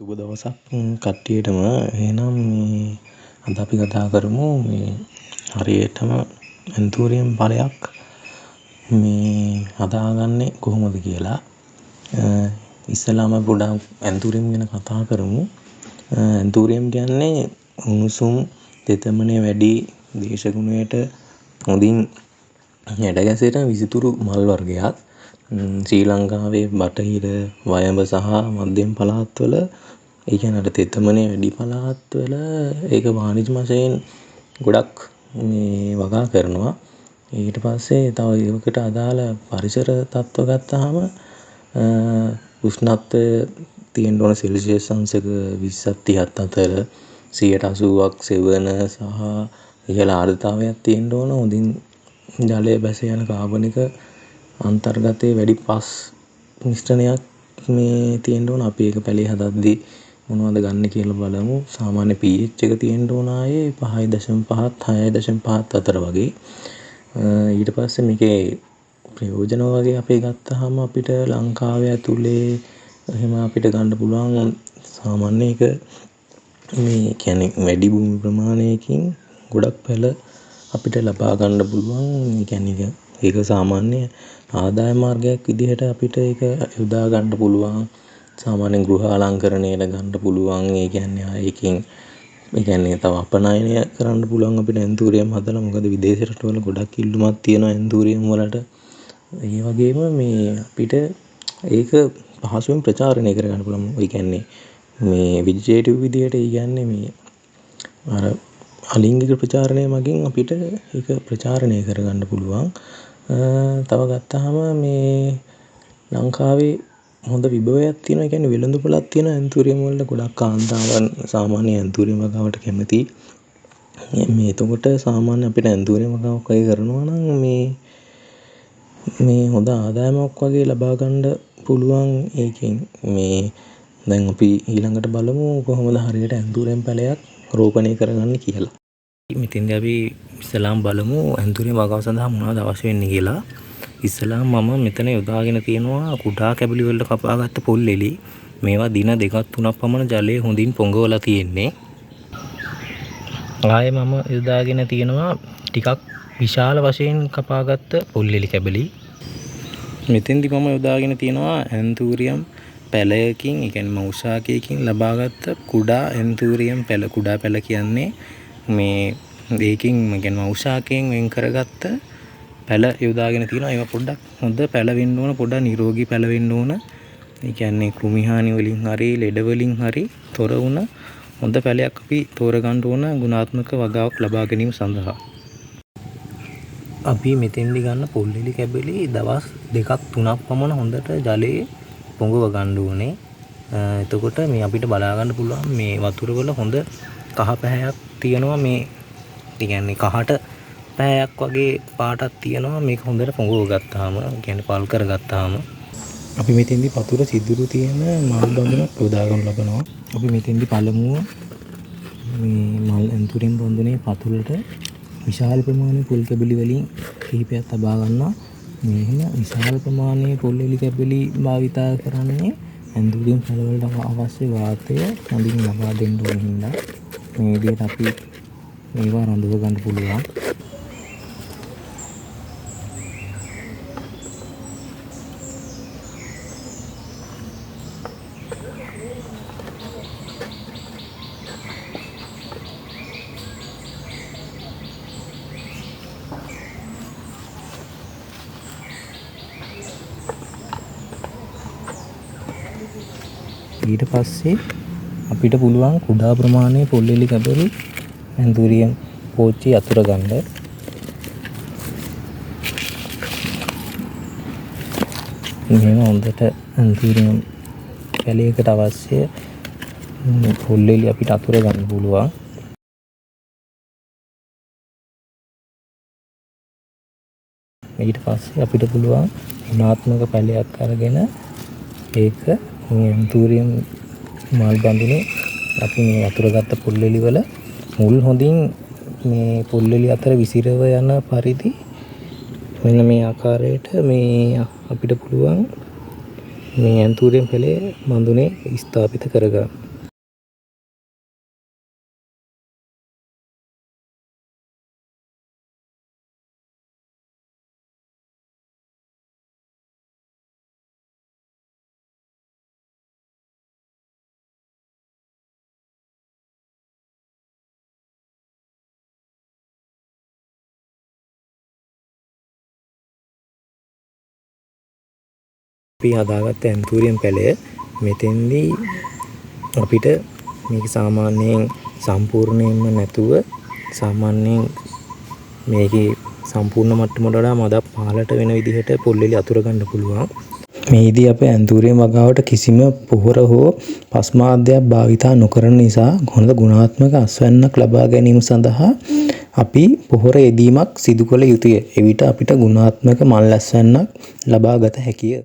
සුබ දවසක් කට්ටියටම. එහෙනම් මේ අද අපි කතා කරමු මේ හරියටම ඇන්තූරියම් ඵලයක් මේ හදාගන්නේ කොහොමද කියලා. ඉස්සෙල්ලාම පොඩ්ඩක් ඇන්තූරියම් ගැන කතා කරමු. ඇන්තූරියම් කියන්නේ උණුසුම් තෙතමනය වැඩි දේශගුණයට හොඳින් හැඩගැසෙන විසිතුරු මල් වර්ගයක්. ශ්‍රී ලංකාවේ බටහිර වයඹ සහ මධ්‍යම පළාත්වල ඒ කියන්නේ අර තෙතමනය වැඩි පළාත්වල ඒක වාණිජ වශයෙන් ගොඩක් මේ වගා කරනවා. ඊට පස්සේ තව ඒකට අදාළ පරිසර තත්ත්ව ගත්තාම උෂ්ණත්වය තියෙන්න ඕන සෙල්සියස් අංශක 20ක් 30ක් අතර 80ක් සෙවන සහ ඉහළ ආර්ද්‍රතාවයක් තියෙන්න ඕන. හොඳින් ජලය බැස යන කාබනික අන්තර්ගතයේ වැඩි පස් මිශ්‍රණයක් මේ තියෙන්න ඕන. අපි ඒක පැලේ හදද්දී මොනවද ගන්න කියලා බලමු. සාමාන්‍ය pH එක තියෙන්න ඕන ආයේ 5.5ත් 6.5ත් අතර වගේ. ඊට පස්සේ මේකේ ප්‍රයෝජන වගේ අපි ගත්තාම අපිට ලංකාවේ ඇතුලේ එහෙම අපිට ගන්න පුළුවන් සාමාන්‍ය එක මේ කියන්නේ වැඩි භූමි ප්‍රමාණයකින් ගොඩක් පැල අපිට ලබා ගන්න පුළුවන්. ඒ කියන්නේ ඒක සාමාන්‍ය ආදාය මාර්ගයක් විදිහට අපිට ඒක යොදා ගන්න පුළුවන්. සාමාන්‍ය ගෘහ අලංකරණයට ගන්න පුළුවන්. ඒ කියන්නේ ඒකෙන් ඒ කියන්නේ තව අපනයනය කරන්න පුළුවන් අපිට ඇන්තූරියම් හදලා. මොකද විදේශ රටවල ගොඩක් ඉල්ලුමක් තියෙනවා ඇන්තූරියම් වලට. ඒ වගේම මේ අපිට ඒක පහසුවෙන් ප්‍රචාරණය කර ගන්න පුළුවන්. ඒ කියන්නේ මේ වෙජිටේටිව් විදිහට ඒ කියන්නේ මේ අර අලිංගික ප්‍රචාරණය මගින් අපිට ඒක ප්‍රචාරණය කරගන්න පුළුවන්. තව ගත්තාම මේ ලංකාවේ හොඳ විභවයක් තියෙනවා. ඒ කියන්නේ වෙළඳපොළක් තියෙන ඇන්තූරියම් වලට ගොඩක් කාන්තාවන් සාමාන්‍ය ඇන්තූරියම් වගාවට කැමතියි. මේ එතකොට සාමාන්‍ය අපිට ඇන්තූරියම් වගාවක් වගේ කරනවා නම් මේ හොඳ ආදායමක් වගේ ලබා ගන්න පුළුවන්. ඒකෙන් මේ දැන් අපි ඊළඟට බලමු කොහොමද හරියට ඇන්තූරියම් පැලයක් රෝපණය කරගන්නේ කියලා. මෙතෙන්දී අපි ඉස්සලාම් බලමු ඇන්තූරියම් වගාව සඳහා මොනවද අවශ්‍ය වෙන්නේ කියලා. ඉස්සලාම් මම මෙතන යොදාගෙන තියෙනවා කුඩා කැබලි වලට කපාගත්ත පොල් එලි. මේවා දින 2ක් 3ක් පමණ ජලයේ හොඳින් පොඟවලා තියෙන්නේ. ආයේ මම යොදාගෙන තියෙනවා ටිකක් විශාල වශයෙන් කපාගත්ත පොල් එලි කැබලි. මෙතෙන්දී මම යොදාගෙන තියෙනවා ඇන්තූරියම් පැලයකින් ඒ කියන්නේ මෞෂාකයකින් ලබාගත් කුඩා ඇන්තූරියම් පැල. කුඩා පැල කියන්නේ මේ දෙකකින් කියන්නේ මෞෂාකයෙන් වෙන් කරගත්ත පැල යොදාගෙන තියෙනවා. ඒවා පොඩ්ඩක් හොඳ පැල වෙන්න ඕන, පොඩ්ඩක් නිරෝගී පැල වෙන්න ඕන. ඒ කියන්නේ කෘමි හානි වලින් හරි ලෙඩ වලින් හරි තොර වුණ හොඳ පැලයක් අපි තෝරගන්න ඕන ගුණාත්මක වගාවක් ලබා ගැනීම සඳහා. අපි මෙතෙන්දි ගන්න පොල් එලි කැබලි දවස් 2ක් 3ක් පමණ හොඳට ජලයේ පොඟව ගන්න ඕනේ. එතකොට මේ අපිට බලා ගන්න පුළුවන් මේ වතුර වල හොඳ කහ පැහැයක් තියෙනවා. මේ ඒ කියන්නේ කහට පැහැයක් වගේ පාටක් තියෙනවා. මේක හොඳට පොඟව ගත්තාම කියන්නේ පල් කරගත්තාම අපි මෙතෙන්දි පතුර සිදුරු තියෙන මල් බඳුනක් යොදා ගන්න ලබනවා. අපි මෙතෙන්දි පළමුව මේ මල් ඇන්තූරියම් බඳුනේ පතුලට විශාල ප්‍රමාණයේ පොල් කැබලි වලින් කිහිපයක් තබා ගන්නවා. මේ එහෙම විශාල ප්‍රමාණයේ පොල් එලි කැබලි භාවිතා කරන්නේ ඇන්තූරියම් පැල වලට අවශ්‍ය වාතය හොඳින් ලබා දෙන්න ඕන හින්දා මේ විදිහට අපි මේවා රඳව ගන්න පුළුවන්. ඊට පස්සේ අපිට පුළුවන් කුඩා ප්‍රමාණයේ පොල් එලි කැබලි ඇන්තූරියම් පෝච්චි අතුර ගන්න. මෙහෙම හොඳට ඇන්තූරියම් පැලයකට අවශ්‍ය පොල් එලි අපිට අතුර ගන්න පුළුවන්. ඊට පස්සේ අපිට පුළුවන් ගුණාත්මක පැලයක් අරගෙන ඒක මේ ඇන්තූරියම් මල් බඳුනේ අපි මේ වතුරගත්ත පොල් එලි වල මුල් හොඳින් මේ පොල් එලි අතර විසිරව යන පරිදි මෙන්න මේ ආකාරයට මේ අපිට පුළුවන් මේ ඇන්තූරියම් පැලේ බඳුනේ ස්ථාපිත කරගන්න. අපි හදාගත්ත ඇන්තූරියම් පැලය මෙතෙන්දී අපිට මේක සාමාන්‍යයෙන් සම්පූර්ණයෙන්ම නැතුව සාමාන්‍යයෙන් මේකේ සම්පූර්ණ මට්ටමට වඩා මදක් පහළට වෙන විදිහට පොල්ලෙලි අතුර ගන්න පුළුවන්. මේදී අපේ ඇන්තූරියම් වගාවට කිසිම පොහොර හෝ පස්මාද්‍යයක් භාවිතා නොකරන නිසා හොඳ ගුණාත්මක අස්වැන්නක් ලබා ගැනීම සඳහා අපි පොහොර යෙදීමක් සිදු කළ යුතුය. එවිට අපිට ගුණාත්මක මල් අස්වැන්නක් ලබා ගත හැකිය.